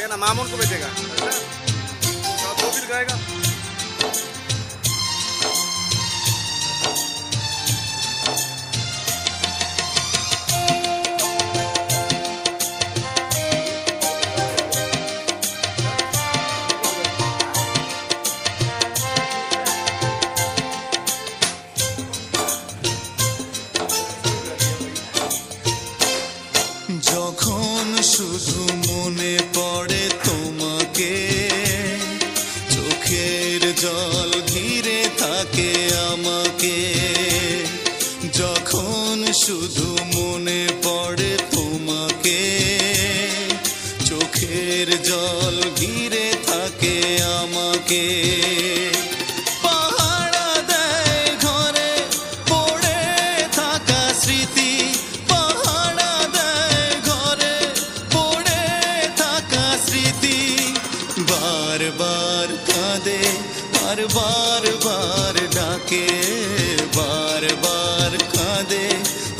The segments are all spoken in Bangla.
ये ना मामून को बेचेगा अच्छा दो फिर गाएगा যখন শুধু মনে পড়ে তোমাকে চোখের জল ঘিরে থাকে আমাকে যখন শুধু মনে পড়ে তোমাকে চোখের জল ঘিরে থাকে আমাকে পাহারা দেয় ঘরে পড়ে থাকা স্মৃতি বারবার কাঁদে আর বারবার ডাকে বারবার কাঁদে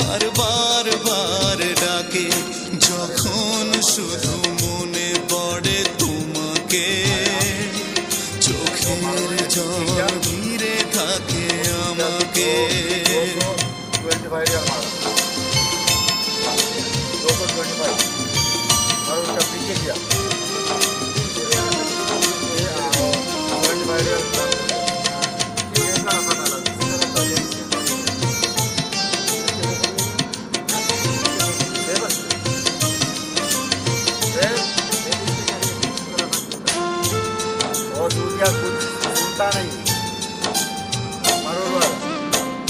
আর বারবার ডাকে যখন শুধু মনে পড়ে তোমাকে চোখের জল ঘিরে থাকে আমাকে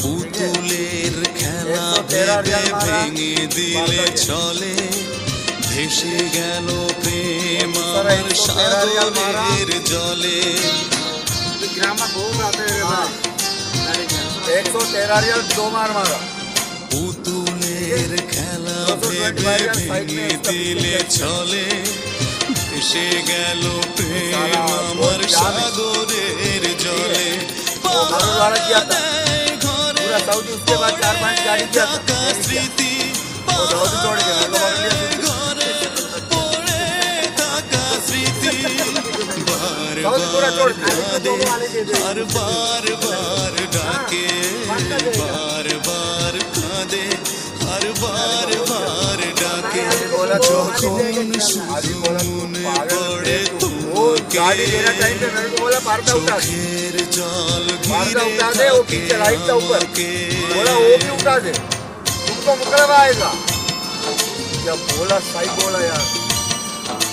পুতুলের খেলা ভেবে ভেঙে দিলে চলে ভেসে গেল প্রেম আমার সাগরের জলে পুতুলের খেলা ভেবে ভেঙে দিলে চলে ভেসে গেল প্রেম আমার সাগরের জলে স্মৃতি পড়ে থাকা স্মৃতি বারবার কাঁদে আর বারবার ডাকে বারবার কাঁদে আর বারবার ডাকে যখন শুধু মনে পড়ে তোমাকে চোখের জল ঘিরে থাকে আমাকে बोला वो भी उठा दे तुमको मुकरवा आएगा जब बोला सही बोला यार